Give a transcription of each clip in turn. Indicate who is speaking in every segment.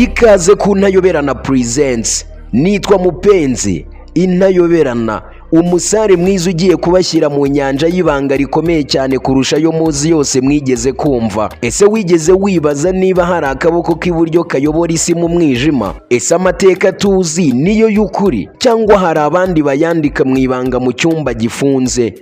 Speaker 1: Ikaze ku Ntayoberana Presents. Nitwa Mupenzi Intayoberana, umusare mwiza ugiye kubashyira mu nyanja y'ibanga rikomeye cyane kurusha yo muzi yose mwigeze kumva. Ese wigeze wibaza niba hari akaboko k'iburyo kayobora isi mu mwijima? Ese amateka tuzi niyo y'ukuri cyangwa hari abandi bayandika mu ibanga mu cyumba gifunze?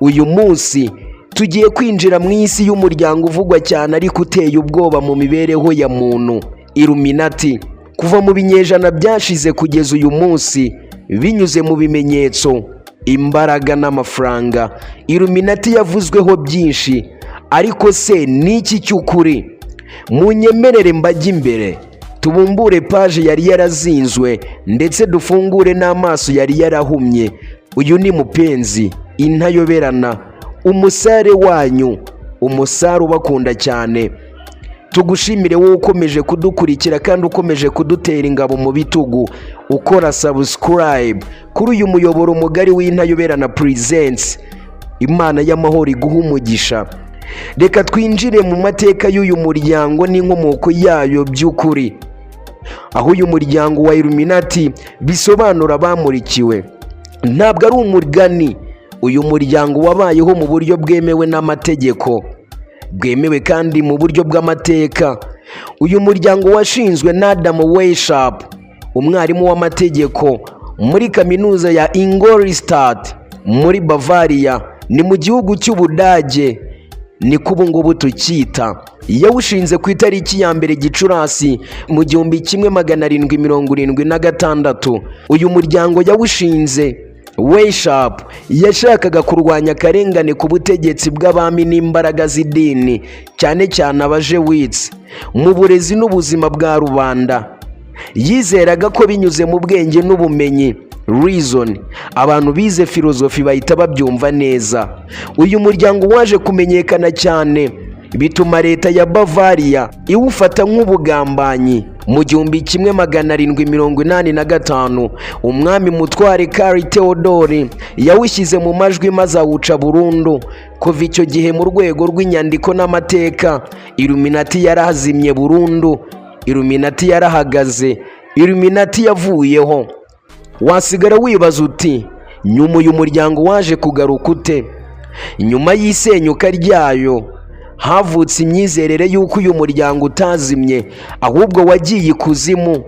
Speaker 1: Uyu munsi tugiye kwinjira mu isi y'umuryango uvugwa cyane ariko uteye ubwoba mu mibereho ya muntu, Illuminati. Kuva mu binyejana byashize kugeza uyu munsi, binyuze mu bimenyetso, imbaraga n'amafaranga, Illuminati yavuzweho byinshi. Ariko se ni iki cy'ukuri? Munyemerere mbajye imbere tubumbure paje yari yarazinzwe ndetse dufungure n'amaso yari yarahumye. Uyu ni Mupenzi Intayoberana, umusare wanyu, umusare ubakunda cyane. Tugushimire wowe ukomeje kudukurikira kandi ukomeje kudutera ingabo mu bitugu, ukora subscribe kuri uyu muyoboro mugari w'Intayoberana Presents. Imana y'amahoro iguha umugisha. Reka twinjire mu mateka y'uyu muryango n'inkomoko yayo by'ukuri. Aho uyu muryango wa Illuminati bisobanura bamurikiwe, ntabwo ari umugani. Uyu muryango wabayeho mu buryo bwemewe n'amategeko, bwemewe kandi mu buryo bw'amateka. Uyu muryango washinzwe na Adam Weishaupt, umwarimu w'amategeko muri kaminuza ya Ingolstadt muri Bavaria, ni mu gihugu cy'Ubudage, ni ko ubu ngubu tucyita. Yawushinze ku itariki ya mbere Gicurasi mu 1776. Uyu muryango yawushinze Weishaupt yashakaga kurwanya akarengane ku butegetsi bw'abami n'imbaraga z'idini, cyane cyane abajewitsi, mu burezi n'ubuzima bwa rubanda. Yizeraga ko binyuze mu bwenge n'ubumenyi, reason, abantu bize filozofi bahita babyumva neza. Uyu muryango waje kumenyekana cyane, bituma leta ya Bavaria iwufata nk'ubugambanyi. Mu 1785 umwami mutware Karl Theodore yawushyize mu majwi maze awuca burundu. Kuva icyo gihe mu rwego rw'inyandiko n'amateka, Illuminati yarazimye burundu, Illuminati yarahagaze, Illuminati yavuyeho. Wasigara wibaza uti, nyuma uyu muryango waje kugaruka ute? Nyuma y'isenyuka ryayo havutse imyizerere y'uko uyu muryango utazimye ahubwo wagiye ikuzimu.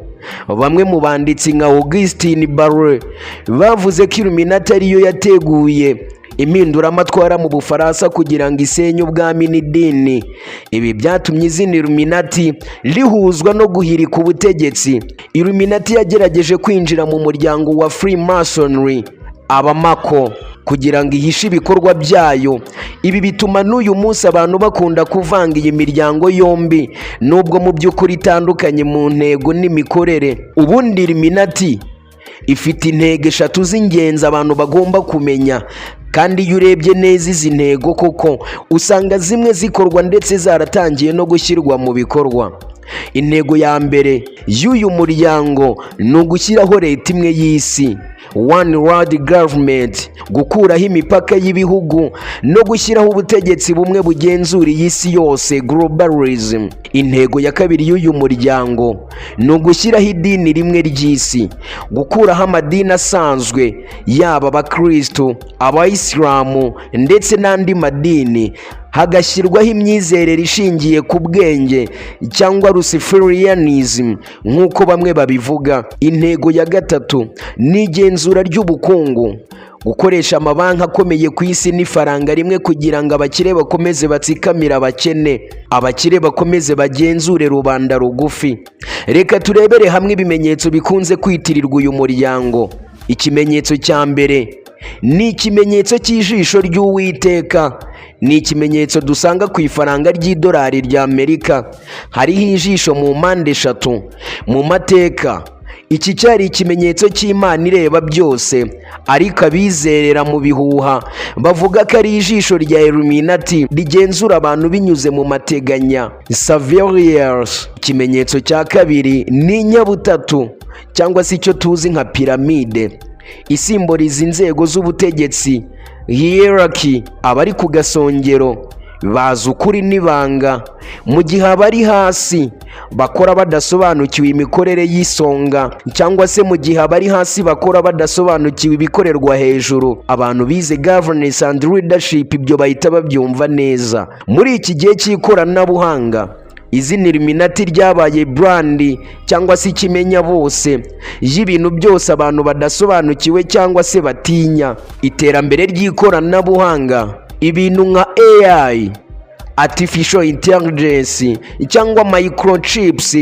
Speaker 1: Bamwe mu banditsi nka Augustin Barre bavuze ko Illuminati ariyo yateguye impinduramatwara mu Bufaransa kugira ngo isenye ubwami n'idini. Ibi byatumye izina Illuminati rihuzwa no guhirika ubutegetsi. Illuminati yagerageje kwinjira mu muryango wa Freemasonry, abamako, kugira ngo ihishe ibikorwa byayo. Ibi bituma n'uyu munsi abantu bakunda kuvanga iyi miryango yombi, nubwo mu by'ukuri itandukanye mu ntego n'imikorere. Ubundi Illuminati ifite intego eshatu z'ingenzi abantu bagomba kumenya, kandi iyo urebye neza izi ntego koko usanga zimwe zikorwa ndetse zaratangiye no gushyirwa mu bikorwa. Intego ya mbere y'uyu muryango ni ugushyiraho leta imwe y'isi, one world government, gukuraho imipaka y'ibihugu no gushyiraho ubutegetsi bumwe bugenzura iyi si yose, globalism. Intego ya kabiri y'uyu muryango ni ugushyiraho idini rimwe ry'isi, gukuraho amadini asanzwe, yaba abakristo, abayisilamu ndetse n'andi madini, hagashyirwaho imyizerere ishingiye ku bwenge cyangwa Luciferianism nk'uko bamwe babivuga. Intego ya gatatu ni igenzura ry'ubukungu, gukoresha amabanki akomeye ku isi n'ifaranga rimwe kugira ngo abakire bakomeze batsikamire abakene, abakire bakomeze bagenzure rubanda rugufi. Reka turebere hamwe ibimenyetso bikunze kwitirirwa uyu muryango. Ikimenyetso cya mbere ni ikimenyetso cy'ijisho ry'Uwiteka. Ni ikimenyetso dusanga ku ifaranga ry'idolari rya Amerika. Hariho ijisho mu mpande eshatu. Mu mateka iki cyari ikimenyetso cy'Imana ireba byose, ariko abizerera mu bihuha bavuga ko ari ijisho rya Illuminati rigenzura abantu binyuze mu mateganya, Saviors. Ikimenyetso cya kabiri ni inyabutatu cyangwa se icyo tuzi nka piramide, isimboliza inzego z'ubutegetsi, hierarchy, abari ku gasongero. bazi ukuri n'ibanga, mu gihe abari hasi bakora badasobanukiwe imikorere y'isonga, cyangwa se mu gihe abari hasi bakora badasobanukiwe ibikorerwa hejuru. Abantu bize governance and leadership ibyo bahita babyumva neza. Muri iki gihe cy'ikoranabuhanga, izina Illuminati ryabaye brand cyangwa se ikimenya bose y'ibintu byose abantu badasobanukiwe cyangwa se batinya. Iterambere ry'ikoranabuhanga, ibintu nka AI, artificial intelligence cyangwa microchips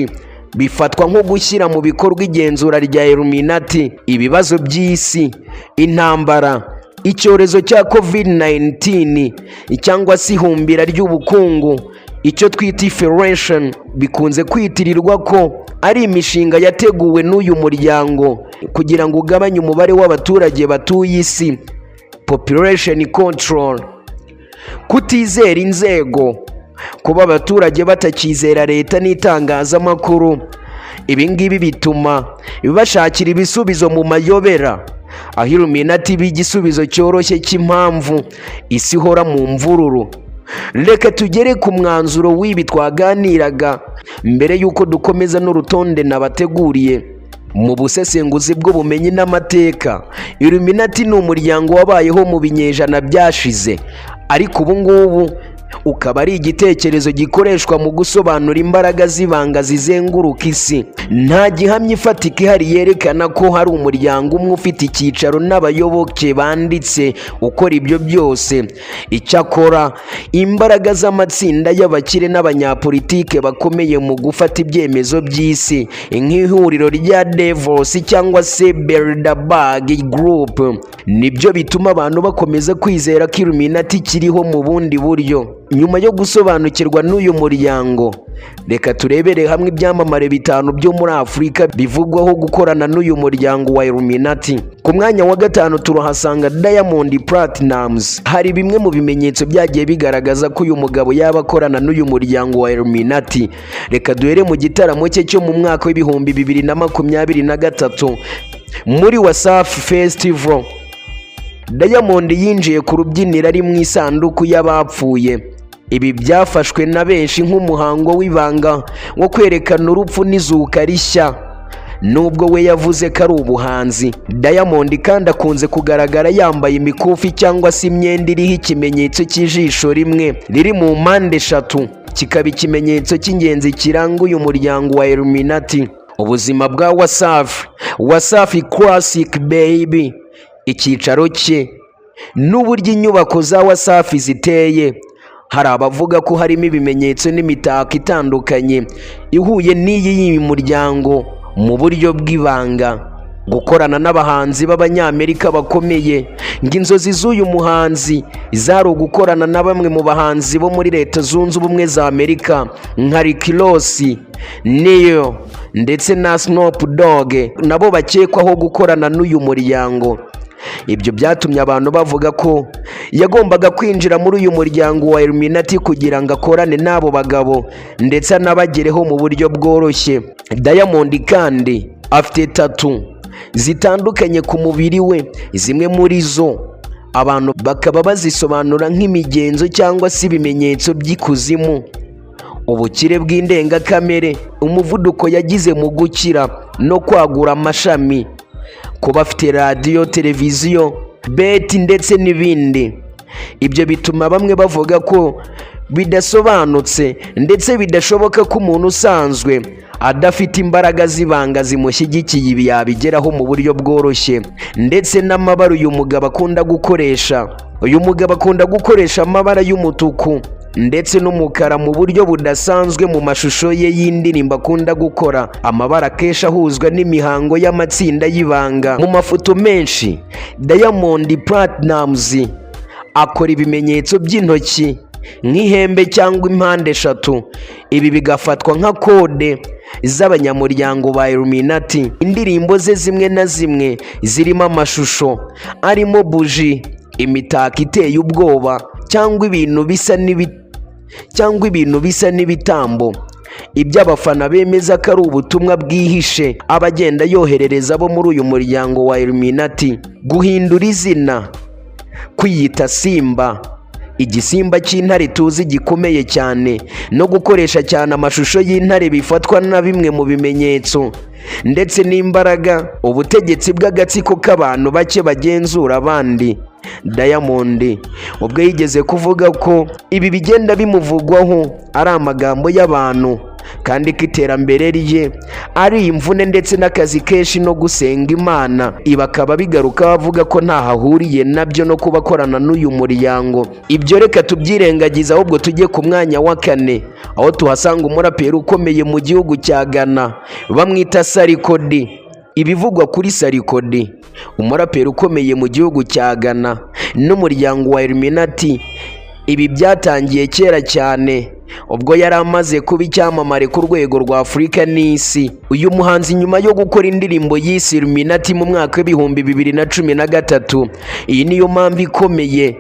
Speaker 1: bifatwa nko gushyira mu bikorwa igenzura rya Illuminati. Ibibazo by'isi, intambara, icyorezo cya COVID-19 cyangwa se ihumbira ry'ubukungu, icyo twita inflation, bikunze kwitirirwa ko ari imishinga yateguwe n'uyu muryango kugira ngo ugabanye umubare w'abaturage batuye isi, population control. Kutizera inzego, kuba abaturage batakizera leta n'itangazamakuru, ibi ngibi bituma bashakira ibisubizo mu mayobera, aho Illuminati b'igisubizo cyoroshye cy'impamvu isi ihora mu mvururu. Reka tugere ku mwanzuro w'ibi twaganiraga mbere y'uko dukomeza n'urutonde nabateguriye. Mu busesenguzi bw'ubumenyi n'amateka, Illuminati ni umuryango wabayeho mu binyejana byashize, ariko ubu ngubu ukaba ari igitekerezo gikoreshwa mu gusobanura imbaraga z'ibanga zizenguruka isi. Nta gihamya ifatika ihari yerekana ko hari umuryango umwe ufite icyicaro n'abayoboke banditse ukora ibyo byose. Icyakora imbaraga z'amatsinda y'abakire n'abanyapolitike bakomeye mu gufata ibyemezo by'isi, nk'ihuriro rya Davos cyangwa se Bilderberg Group, nibyo bituma abantu bakomeza kwizera ko Illuminati kiriho mu bundi buryo. Nyuma yo gusobanukirwa n'uyu muryango, reka turebere hamwe ibyamamare 5 byo muri Afurika bivugwaho gukorana n'uyu muryango wa Illuminati. Ku mwanya wa 5 turahasanga Diamond Platnumz. Hari bimwe mu bimenyetso byagiye bigaragaza ko uyu mugabo yaba akorana n'uyu muryango wa Illuminati. Reka duhere mu gitaramo cye cyo mu mwaka w'ibihumbi 2023 muri Wasafi Festival. Diamond yinjiye ku rubyiniro ari mu isanduku y'abapfuye. Ibi byafashwe na benshi nk'umuhango w'ibanga wo kwerekana urupfu n'izuka rishya, nubwo we yavuze ko ari ubuhanzi. Diamond kandi akunze kugaragara yambaye imikufi cyangwa se imyenda iriho ikimenyetso cy'ijisho rimwe riri mu mpande 3, kikaba ikimenyetso cy'ingenzi kiranga uyu muryango wa Illuminati. Ubuzima bwa Wasafi Classic Baby, icyicaro cye n'uburyo inyubako za Wasafi ziteye. Hari abavuga ko harimo ibimenyetso n'imitako itandukanye ihuye n'iyi muryango mu buryo bw'ibanga. Gukorana n'abahanzi b'abanyamerika bakomeye, ng'inzozi z'uyu muhanzi zari gukorana na bamwe mu bahanzi bo muri Leta Zunze Ubumwe za Amerika nka Rick Ross, Neo ndetse na Snoop Dogg, nabo bakekwaho gukorana n'uyu muryango. Ibyo byatumye abantu bavuga ko yagombaga kwinjira muri uyu muryango wa Illuminati kugira ngo akorane n'abo bagabo ndetse anabagereho mu buryo bworoshye. Diamond kandi afite tattoo zitandukanye ku mubiri we, zimwe muri zo abantu bakaba bazisobanura nk'imigenzo cyangwa se ibimenyetso by'ikuzimu, ubukire bw'indengakamere, umuvuduko yagize mu gukira no kwagura amashami, kuba afite radiyo, televiziyo, beti ndetse n'ibindi. Ibyo bituma bamwe bavuga ko bidasobanutse ndetse bidashoboka ko umuntu usanzwe adafite imbaraga z'ibanga zimushyigikiye ibi yabigeraho mu buryo bworoshye. Ndetse n'amabara uyu mugabo akunda gukoresha amabara y'umutuku ndetse n'umukara mu buryo budasanzwe mu mashusho ye y'indirimbo akunda gukora. Amabara akenshi ahuzwa n'imihango y'amatsinda y'ibanga. Mu mafoto menshi Diamond Platnumz akora ibimenyetso by'intoki nk'ihembe cyangwa impande 3. Ibi bigafatwa nka kode z'abanyamuryango ba Illuminati. Indirimbo ze zimwe na zimwe zirimo amashusho arimo buji, imitako iteye ubwoba cyangwa ibintu bisa n'ibitambo. Ibyo abafana bemeza ko ari ubutumwa bwihishe abagenda yoherereza bo muri uyu muryango wa Illuminati. Guhindura izina, kwiyita Simba igisimba cy'intare tuzi gikomeye cyane, no gukoresha cyane amashusho y'intare bifatwa na bimwe mu bimenyetso ndetse n'imbaraga ubutegetsi bw'agatsiko k'abantu bake bagenzura abandi. Diamond ubwo yigeze kuvuga ko ibi bigenda bimuvugwaho ari amagambo y'abantu, kandi ko iterambere rye ari imvune ndetse n'akazi kenshi no gusenga Imana. Ibi akaba bigaruka bavuga ko ntaho ahuriye nabyo no kuba akorana n'uyu muryango. Ibyo reka tubyirengagiza, ahubwo tujye ku mwanya wa 4, aho tuhasanga umuraperi ukomeye mu gihugu cya Ghana bamwita Sarko D. Ibivugwa kuri Sarko D, umuraperi ukomeye mu gihugu cya Ghana n'umuryango wa Illuminati, ibi byatangiye kera cyane ubwo yari amaze kuba icyamamare ku rwego rwa Afurika n'isi. Uyu muhanzi nyuma yo gukora indirimbo yise Illuminati mu mwaka w'ibihumbi 2013, iyi niyo mpamvu ikomeye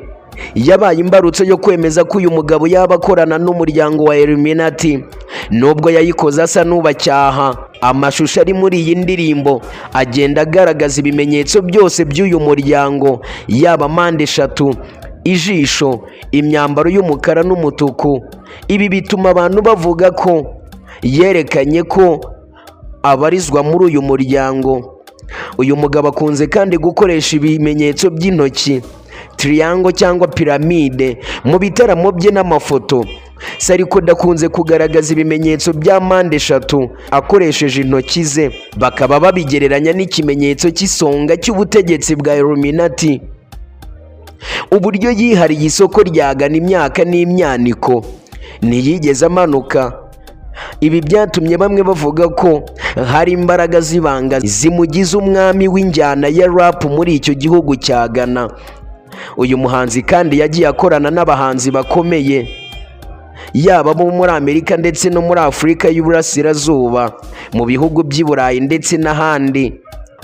Speaker 1: yabaye imbarutso yo kwemeza ko uyu mugabo yaba akorana n'umuryango wa Illuminati. Nubwo yayikoze asa n'ubacyaha, amashusho ari muri iyi ndirimbo agenda agaragaza ibimenyetso byose by'uyu muryango, yaba mpande eshatu, ijisho, imyambaro y'umukara n'umutuku. Ibi bituma abantu bavuga ko yerekanye ko abarizwa muri uyu muryango. Uyu mugabo akunze kandi gukoresha ibimenyetso by'intoki, triangle cyangwa piramide mu bitaramo bye n'amafoto. Sarko dakunze kugaragaza ibimenyetso bya mpande eshatu akoresheje intoki ze, bakaba babigereranya n'ikimenyetso cy'isonga cy'ubutegetsi bwa Illuminati. Uburyo yihariye isoko ryagana imyaka n'imyaniko, ntiyigeze amanuka. Ibi byatumye bamwe bavuga ko hari imbaraga z'ibanga zimugize umwami w'injyana ya rap muri icyo gihugu cya Ghana. Uyu muhanzi kandi yagiye akorana n'abahanzi bakomeye, yaba bo muri Amerika ndetse no muri Afurika y'Uburasirazuba, mu bihugu by'i Burayi ndetse n'ahandi.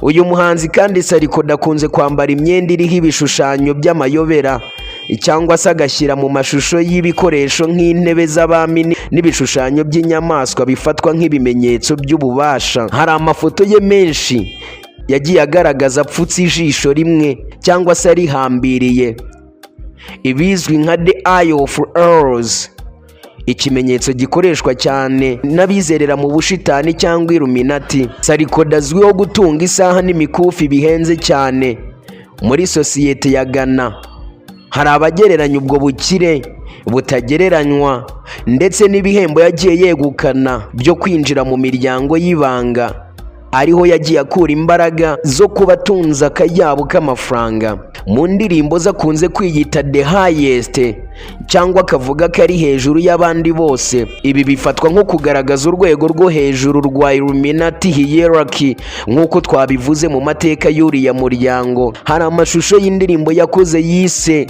Speaker 1: Uyu muhanzi kandi Sarko dakunze kwambara imyenda iriho ibishushanyo by'amayobera cyangwa se agashyira mu mashusho y'ibikoresho nk'intebe z'abami n'ibishushanyo by'inyamaswa bifatwa nk'ibimenyetso by'ububasha. Hari amafoto ye menshi yagiye agaragaza apfutse ijisho rimwe cyangwa se arihambiriye, ibizwi nka the eye of Horus, ikimenyetso gikoreshwa cyane n'abizerera mu bushitani cyangwa Illuminati. Sarko azwiho gutunga isaha n'imikufi bihenze cyane muri sosiyete ya Ghana. Hari abagereranya ubwo bukire butagereranywa ndetse n'ibihembo yagiye yegukana byo kwinjira mu miryango y'ibanga, ariho yagiye akura imbaraga zo kuba atunze akayabo k'amafaranga. Mu ndirimbo ze akunze kwiyita the highest cyangwa akavuga ko ari hejuru y'abandi bose. Ibi bifatwa nko kugaragaza urwego rwo hejuru rwa Illuminati hierarchy nk'uko twabivuze mu mateka y'uriya muryango. Hari amashusho y'indirimbo yakoze yise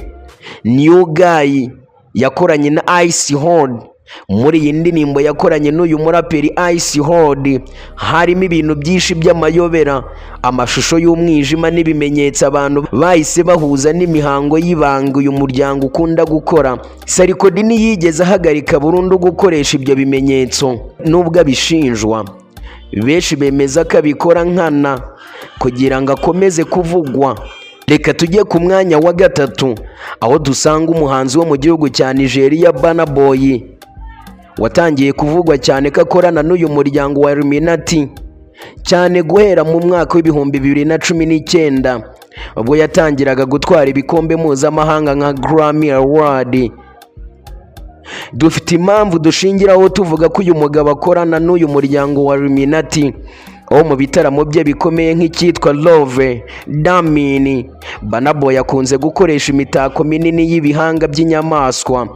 Speaker 1: New Guy yakoranye na Ice Horde. Muri iyi ndirimbo yakoranye n'uyu muraperi Ice Horde harimo ibintu byinshi by'amayobera, amashusho y'umwijima n'ibimenyetso abantu bahise bahuza n'imihango y'ibanga uyu muryango ukunda gukora. Sarko ntiyigeze ahagarika burundu gukoresha ibyo bimenyetso nubwo abishinjwa. Benshi bemeza ko abikora nkana kugira ngo akomeze kuvugwa. Reka tujye ku mwanya wa 3, aho dusanga umuhanzi wo mu gihugu cya Nigeria Burna Boy, watangiye kuvugwa cyane ko akorana n'uyu muryango wa Illuminati cyane guhera mu mwaka w'ibihumbi 2019 ubwo yatangiraga gutwara ibikombe mpuzamahanga nka Grammy Award. Dufite impamvu dushingiraho tuvuga ko uyu mugabo akorana n'uyu muryango wa Illuminati, aho mu bitaramo bye bikomeye nk'icyitwa Love Damini, Burna Boy akunze gukoresha imitako minini y'ibihanga by'inyamaswa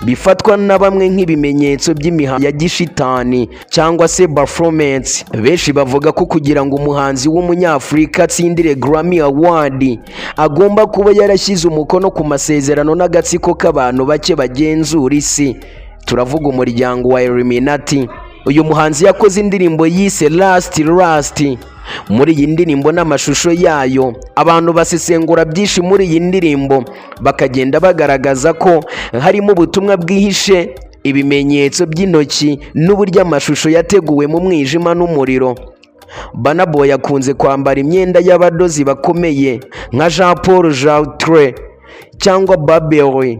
Speaker 1: bifatwa na bamwe nk'ibimenyetso by'imihango ya gishitani cyangwa se performance. Benshi bavuga ko kugira ngo umuhanzi w'umunyafurika atsindire Grammy Award agomba kuba yarashyize umukono ku masezerano n'agatsiko k'abantu bake bagenzura isi. Turavuga umuryango wa Illuminati. Uyu muhanzi yakoze indirimbo yise Last. Muri iyi ndirimbo n'amashusho yayo, abantu basesengura byinshi muri iyi ndirimbo bakagenda bagaragaza ko harimo ubutumwa bwihishe, ibimenyetso by'intoki n'uburyo amashusho yateguwe mu mwijima n'umuriro. Burna Boy akunze kwambara imyenda y'abadozi bakomeye nka Jean Paul Joutre cyangwa Burberry.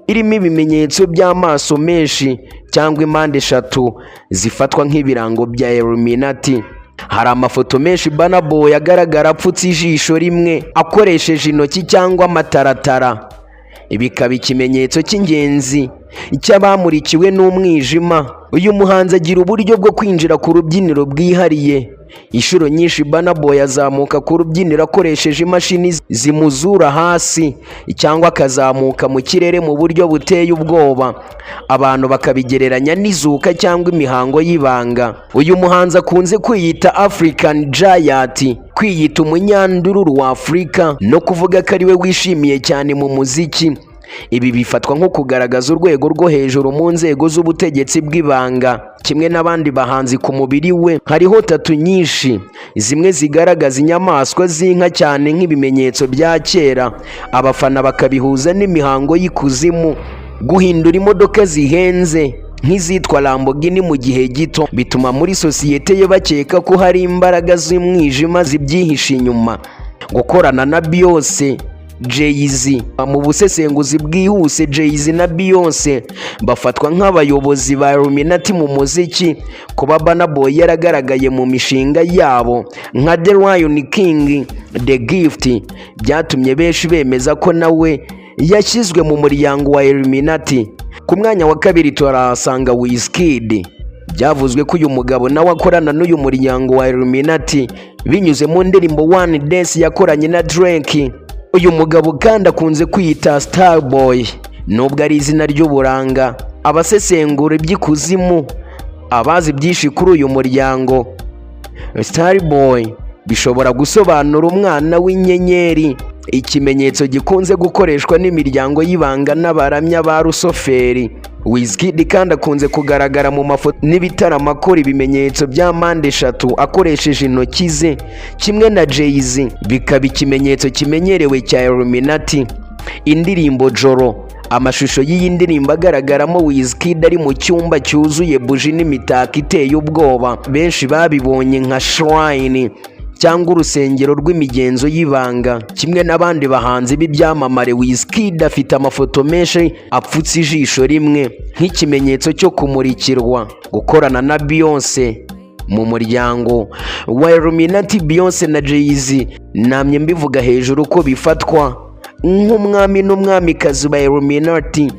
Speaker 1: irimo ibimenyetso by'amaso menshi cyangwa impande eshatu zifatwa nk'ibirango bya Illuminati. Hari amafoto menshi Burna Boy agaragara apfutse ijisho rimwe akoresheje intoki cyangwa amataratara. Bikaba ikimenyetso cy'ingenzi cy'abamurikiwe n'umwijima. Uyu muhanzi agira uburyo bwo kwinjira ku rubyiniro bwihariye. Inshuro nyinshi Burna Boy azamuka ku rubyiniro akoresheje imashini zimuzura hasi cyangwa akazamuka mu kirere mu buryo buteye ubwoba. Abantu bakabigereranya n'izuka cyangwa imihango y'ibanga. Uyu muhanzi akunze kwiyita African Giant, kwiyita umunyandururu wa Afurika no kuvuga ko ari we wishimiye cyane mu muziki. Ibi bifatwa nko kugaragaza urwego rwo hejuru mu nzego z'ubutegetsi bw'ibanga. Kimwe n'abandi bahanzi, ku mubiri we hariho tatu nyinshi, zimwe zigaragaza inyamaswa z'inka cyane nk'ibimenyetso bya kera. Abafana bakabihuza n'imihango y'ikuzimu. Guhindura imodoka zihenze nk'izitwa Lamborghini mu gihe gito bituma muri sosiyete ye bakeka ko hari imbaraga z'umwijima zibyihishe inyuma. Gukorana na Beyonce, Jay-Z. Mu busesenguzi bwihuse, Jay-Z na Beyonce bafatwa nk'abayobozi ba Illuminati mu muziki. Kuba Burna Boy yaragaragaye mu mishinga yabo nka The Lion King, The Gift, byatumye benshi bemeza ko nawe yashyizwe mu muryango wa Illuminati. Ku mwanya wa kabiri turahasanga Wizkid. Byavuzwe ko uyu mugabo nawe akorana n'uyu muryango wa Illuminati binyuze mu ndirimbo One Dance yakoranye na Drake. Uyu mugabo kandi akunze kwiyita Starboy, nubwo ari izina ry'uburanga. Abasesengura iby'ikuzimu abazi byinshi kuri uyu muryango. Starboy bishobora gusobanura umwana w'inyenyeri, ikimenyetso gikunze gukoreshwa n'imiryango y'ibanga n'abaramya ba Rusoferi. Wizkid kandi akunze kugaragara mu mafoto n'ibitaramo akora ibimenyetso bya mpande eshatu akoresheje intoki ze, kimwe na Jay-Z, bikaba ikimenyetso kimenyerewe cya Illuminati. Indirimbo Joro, amashusho y'iyi ndirimbo agaragaramo Wizkid ari mu cyumba cyuzuye buji n'imitako iteye ubwoba. Benshi babibonye nka shrine cyangwa urusengero rw'imigenzo y'ibanga. Kimwe n'abandi bahanzi b'ibyamamare, Wizkid afite amafoto menshi apfutse ijisho rimwe nk'ikimenyetso cyo kumurikirwa. Gukorana na Beyonce mu muryango wa Illuminati, Beyonce na Jay-Z, namye mbivuga hejuru ko bifatwa nk'umwami n'umwamikazi ba Illuminati.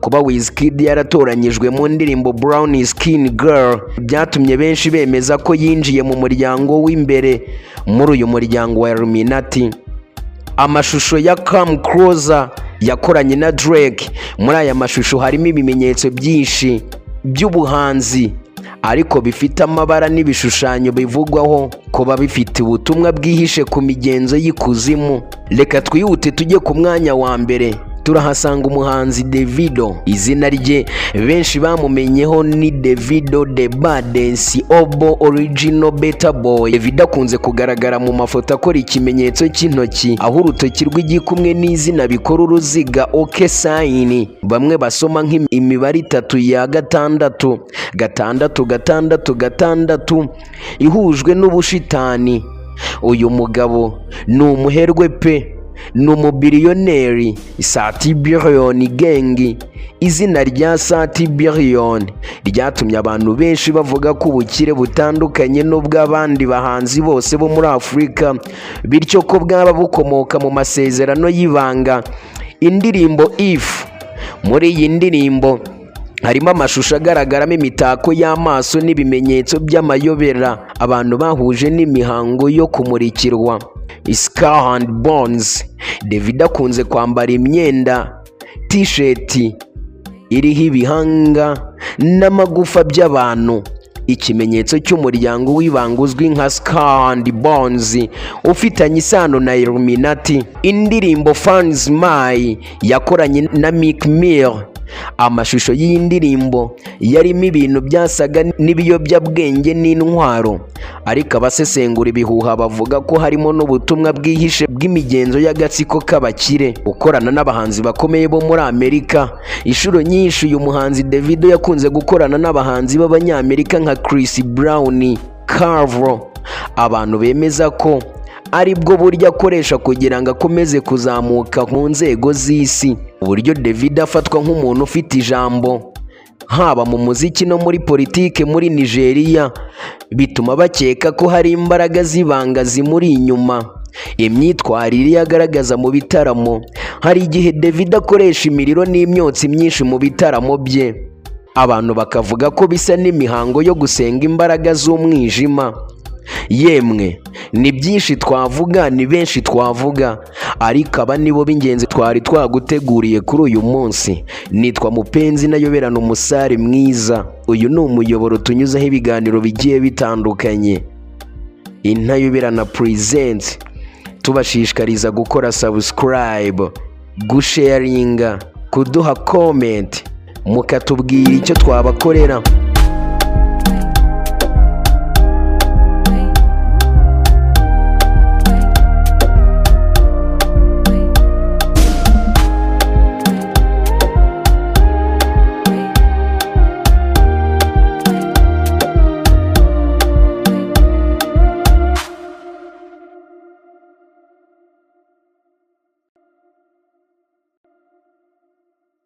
Speaker 1: Kuba Wizkid yaratoranyijwe mu ndirimbo Brown Skin Girl byatumye benshi bemeza ko yinjiye mu muryango w'imbere muri uyu muryango wa Illuminati. Amashusho ya Come Closer yakoranye na Drake, muri aya mashusho harimo ibimenyetso byinshi by'ubuhanzi ariko bifite amabara n'ibishushanyo bivugwaho kuba bifite ubutumwa bwihishe ku migenzo y'ikuzimu. Reka twihute tujye ku mwanya wa mbere. Turahasanga umuhanzi Davido. Izina rye benshi bamumenyeho ni Davido The Baddest Obo Original Beta Boy. Davido akunze kugaragara mu mafoto akora ikimenyetso cy'intoki, aho urutoki rw'igikumwe n'izina bikora uruziga OK sign, bamwe basoma nk'imibare 3 ya 6 6 6 6 ihujwe n'ubushitani. Uyu mugabo ni umuherwe pe, ni umubillionnaire. Sati Billion Gang, izina rya Sati Billion ryatumye abantu benshi bavuga ko ubukire butandukanye n'ubw'abandi bahanzi bose bo muri Afurika, bityo ko bwaba bukomoka mu masezerano y'ibanga. Indirimbo If, muri iyi ndirimbo harimo amashusho agaragaramo imitako y'amaso n'ibimenyetso by'amayobera abantu bahuje n'imihango yo kumurikirwa. Skull and Bones. Davido akunze kwambara imyenda t-shirt iriho ibihanga n'amagufa by'abantu, ikimenyetso cy'umuryango w'ibanga uzwi nka Skull and Bones ufitanye isano na Illuminati. Indirimbo Fans My yakoranye na Meek Mill. Amashusho y'iyi ndirimbo yarimo ibintu byasaga n'ibiyobyabwenge n'intwaro, ariko abasesengura ibihuha bavuga ko harimo n'ubutumwa bwihishe bw'imigenzo y'agatsiko k'abakire. Gukorana n'abahanzi bakomeye bo muri Amerika. Inshuro nyinshi uyu muhanzi Davido yakunze gukorana n'abahanzi b'abanyamerika nka Chris Brown, Carvo. Abantu bemeza ko aribwo buryo akoresha kugira ngo akomeze kuzamuka mu nzego z'isi. Uburyo Davido afatwa nk'umuntu ufite ijambo haba mu muziki no muri politike muri Nigeria bituma bakeka ko hari imbaraga z'ibanga zimuri inyuma. Imyitwarire agaragaza mu bitaramo, hari igihe Davido akoresha imiriro n'imyotsi myinshi mu bitaramo bye, abantu bakavuga ko bisa n'imihango yo gusenga imbaraga z'umwijima. Yemwe ni byinshi twavuga, ni benshi twavuga, ariko aba nibo b'ingenzi twari twaguteguriye kuri uyu munsi. Nitwa Mupenzi Nayoberana, umusare mwiza. Uyu ni umuyoboro tunyuzaho ibiganiro bigiye bitandukanye. Intayoberana Presents, tubashishikariza gukora subscribe, gusharinga, kuduha comment, mukatubwira icyo twabakorera.